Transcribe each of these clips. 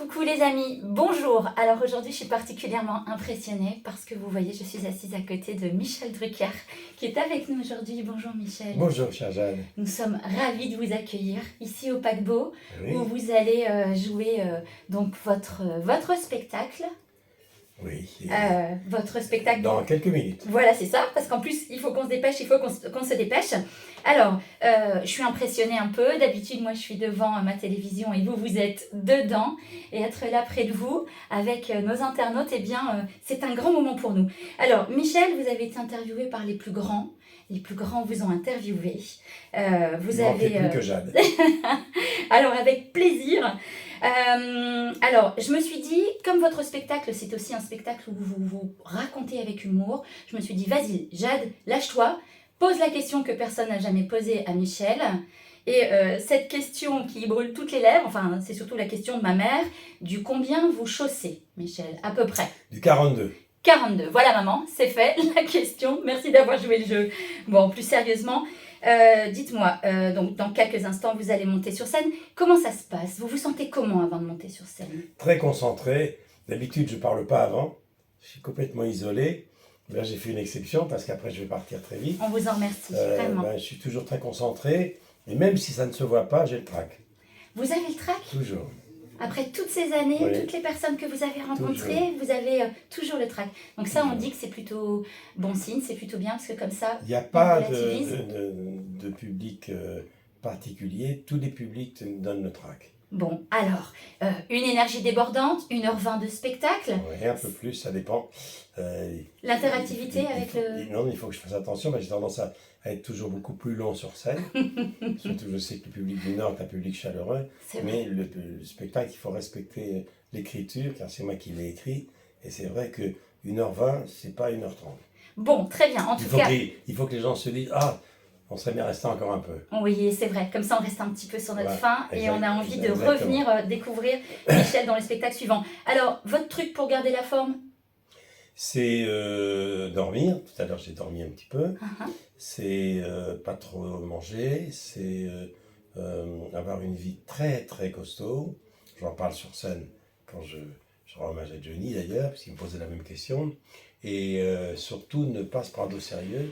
Coucou les amis, bonjour. Alors aujourd'hui je suis particulièrement impressionnée parce que vous voyez je suis assise à côté de Michel Drucker qui est avec nous aujourd'hui. Bonjour Michel. Bonjour chère Jeanne. Nous sommes ravis de vous accueillir ici au Paquebot Oui, où vous allez jouer donc votre spectacle. oui. Votre spectacle. Dans quelques minutes. Voilà, c'est ça, parce qu'en plus, il faut qu'on se dépêche, il faut qu'on se dépêche. Alors, je suis impressionnée un peu. D'habitude, moi, je suis devant ma télévision et vous êtes dedans. Et être là près de vous, avec nos internautes, eh bien, c'est un grand moment pour nous. Alors, Michel, vous avez été interviewé par les plus grands. Les plus grands vous ont interviewé. Vous Il manquait avez... plus que Jeanne. Alors, avec plaisir. Alors, je me suis dit, comme votre spectacle, c'est aussi un spectacle où vous racontez avec humour, je me suis dit, vas-y, Jade, lâche-toi, pose la question que personne n'a jamais posée à Michel. Et cette question qui brûle toutes les lèvres, enfin, c'est surtout la question de ma mère, du combien vous chaussez, Michel, à peu près. Du 42. 42. Voilà maman, c'est fait, la question. Merci d'avoir joué le jeu. Bon, plus sérieusement, dites-moi, donc dans quelques instants, vous allez monter sur scène. Comment ça se passe? Vous vous sentez comment avant de monter sur scène? Très concentré. D'habitude, je ne parle pas avant. Je suis complètement isolé. Là, j'ai fait une exception parce qu'après, je vais partir très vite. On vous en remercie, vraiment. Je suis toujours très concentré. Et même si ça ne se voit pas, j'ai le trac. Vous avez le trac? Toujours. Après toutes ces années, Oui. toutes les personnes que vous avez rencontrées, Toujours. vous avez toujours le trac. Donc ça, on Toujours. dit que c'est plutôt bon signe, c'est plutôt bien, parce que comme ça, Il n'y a on pas relativise. de public particulier. Tous les publics donnent le trac. Bon, alors, une énergie débordante, 1h20 de spectacle, Oui, un peu plus, ça dépend. l'interactivité avec le... Non, il faut que je fasse attention, mais j'ai tendance à être toujours beaucoup plus long sur scène. Surtout, je sais que le public du Nord est un public chaleureux, C'est vrai. mais le spectacle, il faut respecter l'écriture, car c'est moi qui l'ai écrit, et c'est vrai que 1h20, c'est pas 1h30. Bon, très bien, en tout cas... Il faut que les gens se disent, ah, on serait bien resté encore un peu. Oui, c'est vrai. Comme ça, on reste un petit peu sur notre Ouais, faim et on a envie de exactement. revenir découvrir Michel dans le spectacle suivant. Alors, votre truc pour garder la forme? C'est dormir. Tout à l'heure, j'ai dormi un petit peu. Uh-huh. C'est pas trop manger. C'est avoir une vie très, très costaud. J'en parle sur scène quand je rends hommage à Johnny, d'ailleurs, parce qu'il me posait la même question. Et surtout, ne pas se prendre au sérieux,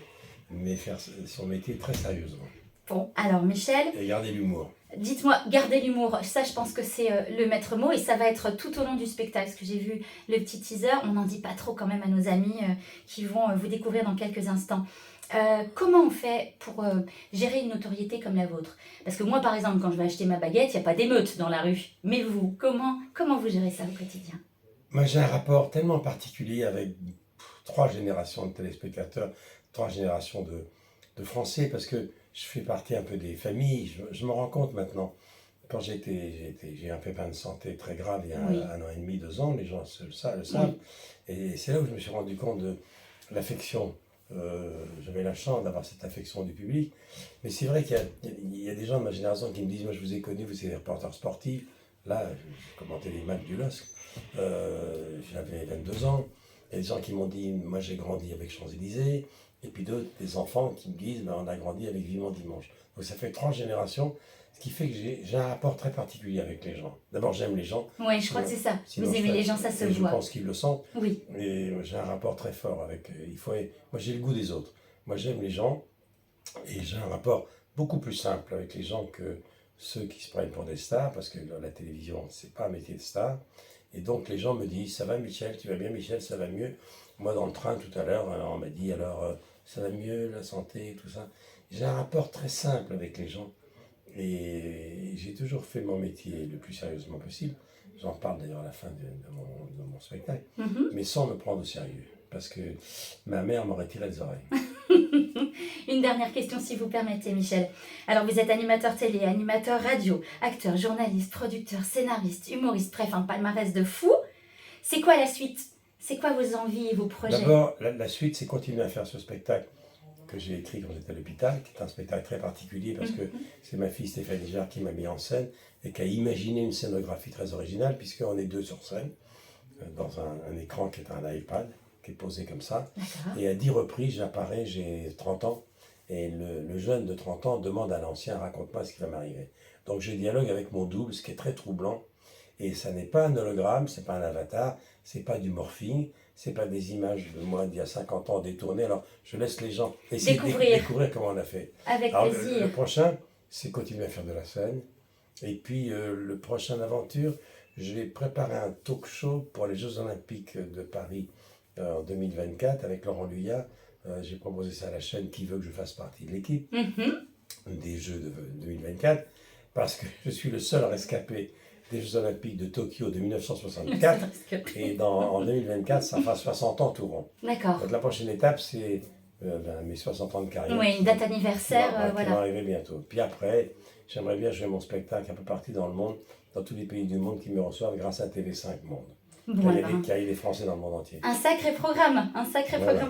mais faire son métier très sérieusement. Bon, alors Michel, Et garder l'humour. dites-moi, gardez l'humour. Ça, je pense que c'est le maître mot et ça va être tout au long du spectacle. Parce que j'ai vu le petit teaser, on n'en dit pas trop quand même à nos amis qui vont vous découvrir dans quelques instants. Comment on fait pour gérer une notoriété comme la vôtre? Parce que moi, par exemple, quand je vais acheter ma baguette, il n'y a pas d'émeute dans la rue. Mais vous, comment vous gérez ça au quotidien? Moi, j'ai un rapport tellement particulier avec 3 générations de téléspectateurs, 3 générations de Français, parce que je fais partie un peu des familles. Je me rends compte maintenant, quand j'ai un pépin de santé très grave il y a Oui. 1 an et demi, 2 ans, les gens le savent. Et c'est là où je me suis rendu compte de l'affection. J'avais la chance d'avoir cette affection du public. Mais c'est vrai qu'il y a des gens de ma génération qui me disent, moi je vous ai connu, vous êtes des reporters sportifs. Là, j'ai commenté les matchs du LOSC. J'avais 22 ans. Il y a des gens qui m'ont dit, moi j'ai grandi avec Champs-Élysées. Et puis d'autres, des enfants qui me disent, ben, on a grandi avec Vivement Dimanche. Donc ça fait 3 générations, ce qui fait que j'ai un rapport très particulier avec les gens. D'abord, j'aime les gens. Oui, je crois que c'est ça. Sinon, Vous je aimez fais- les gens, ça se et je voit. pense qu'ils le sentent. Oui. Et j'ai un rapport très fort avec. Moi, j'ai le goût des autres. Moi, j'aime les gens. Et j'ai un rapport beaucoup plus simple avec les gens que ceux qui se prennent pour des stars, parce que la télévision, c'est pas un métier de star. Et donc, les gens me disent, ça va Michel, tu vas bien Michel, ça va mieux. Moi, dans le train, tout à l'heure, on m'a dit, alors, ça va mieux, la santé, tout ça. J'ai un rapport très simple avec les gens. Et j'ai toujours fait mon métier le plus sérieusement possible. J'en parle d'ailleurs à la fin de mon spectacle, Mhm. mais sans me prendre au sérieux. Parce que ma mère m'aurait tiré les oreilles. Une dernière question, si vous permettez, Michel. Alors, vous êtes animateur télé, animateur radio, acteur, journaliste, producteur, scénariste, humoriste, bref, un palmarès de fou. C'est quoi la suite? C'est quoi vos envies et vos projets? D'abord, la suite, c'est continuer à faire ce spectacle que j'ai écrit quand j'étais à l'hôpital, qui est un spectacle très particulier parce que c'est ma fille Stéphanie Jarre qui m'a mis en scène et qui a imaginé une scénographie très originale, puisqu'on est 2 sur scène, dans un écran qui est un iPad, qui est posé comme ça. D'accord. Et à 10 reprises, j'apparais, j'ai 30 ans, et le jeune de 30 ans demande à l'ancien, raconte-moi ce qui va m'arriver. Donc je dialogue avec mon double, ce qui est très troublant. Et ça n'est pas un hologramme, c'est pas un avatar, c'est pas du morphing, c'est pas des images de moi d'il y a 50 ans détournées. Alors, je laisse les gens essayer de découvrir comment on a fait. Avec Alors, plaisir. le prochain, c'est continuer à faire de la scène. Et puis, le prochain aventure, je vais préparer un talk show pour les Jeux Olympiques de Paris en 2024 avec Laurent Luyat. J'ai proposé ça à la chaîne qui veut que je fasse partie de l'équipe des Jeux de 2024 parce que je suis le seul rescapé des Jeux Olympiques de Tokyo de 1964 et en 2024 ça fera 60 ans tout rond. D'accord. Donc la prochaine étape c'est mes 60 ans de carrière. Oui, une date anniversaire, qui va arriver bientôt. Puis après, j'aimerais bien jouer mon spectacle un peu partout dans le monde, dans tous les pays du monde qui me reçoivent grâce à TV5 Monde. Voilà. Qui a les Français dans le monde entier. Un sacré programme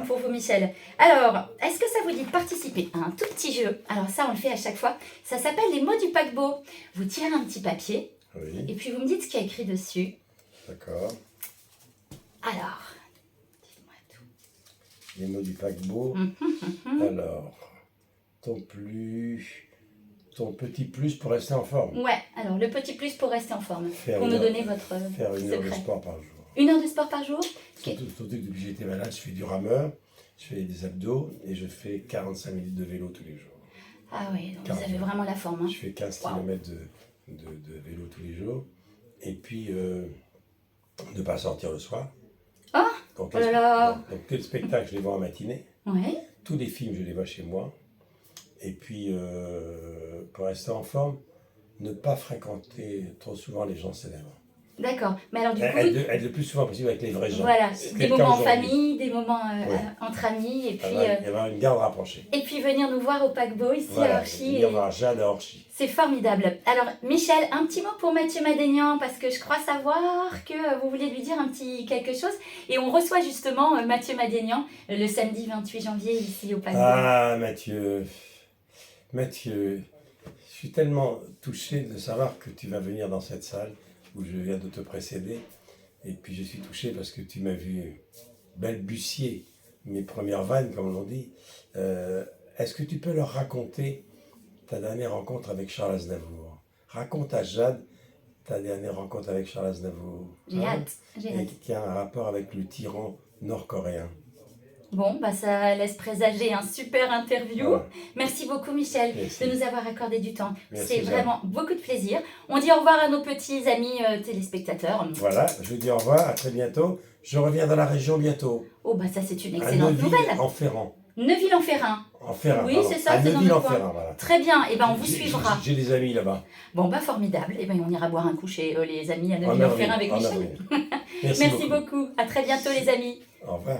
pour vous, Michel. Alors, est-ce que ça vous dit de participer à un tout petit jeu? Alors ça, on le fait à chaque fois. Ça s'appelle les mots du paquebot. Vous tirez un petit papier Oui, et puis vous me dites ce qu'il y a écrit dessus. d'accord. Alors, dites-moi tout. Les mots du paquebot. Alors, ton petit plus pour rester en forme. Ouais, alors le petit plus pour rester en forme. Faire Pour une nous heure- donner votre Faire une heure de secret. sport par jour. 1 heure de sport par jour? Ok. Surtout que depuis que j'étais malade, je fais du rameur, je fais des abdos et je fais 45 minutes de vélo tous les jours. Ah oui, donc vous 40. avez vraiment la forme. Hein. Je fais 15 Wow. km de vélo tous les jours. Et puis, ne pas sortir le soir. Ah, Donc, oh là là. donc, tous les spectacles, je les vois en matinée. Ouais. Tous les films, je les vois chez moi. Et puis, pour rester en forme, ne pas fréquenter trop souvent les gens célèbres. D'accord. Mais alors du coup, Être le plus souvent possible avec les vrais gens. voilà, C'est des quelqu'un moments en aujourd'hui. famille, des moments Ouais. entre amis, et puis, Il y avoir une garde rapprochée. et puis venir nous voir au paquebot ici à Voilà, Orchy. venir voir Jade à Orchy. C'est formidable. Alors, Michel, un petit mot pour Mathieu Madénian, parce que je crois savoir que vous voulez lui dire un petit quelque chose. Et on reçoit justement Mathieu Madénian le samedi 28 janvier ici au paquebot. Ah, Mathieu, je suis tellement touché de savoir que tu vas venir dans cette salle où je viens de te précéder. Et puis je suis touché parce que tu m'as vu balbutier mes premières vannes, comme l'on dit. Est-ce que tu peux leur raconter ta dernière rencontre avec Charles Aznavour? Raconte à Jade ta dernière rencontre avec Charles Aznavour. J'ai hâte, j'ai Et hâte. qui a un rapport avec le tyran nord-coréen. Bon, bah ça laisse présager un super interview. Voilà. Merci beaucoup Michel Merci. de nous avoir accordé du temps. Merci, C'est Jeanne. vraiment beaucoup de plaisir. On dit au revoir à nos petits amis téléspectateurs. Voilà, je vous dis au revoir, à très bientôt. Je reviens dans la région bientôt. Oh bah ça c'est une À excellente nouvelle. Neuville-en-Ferrand. Neuville-en-Ferrand. En Ferrand, Oui, pardon. c'est ça, À c'est dans le coin. Neuville-en-Ferrand, voilà. Très bien, et ben on vous J'ai- suivra. J'ai des amis là-bas. Bon bah formidable, et ben on ira boire un coup chez les amis à En Neuville-en-Ferrand avec avril, en Michel. avril. Merci beaucoup. À très bientôt les amis. Au revoir.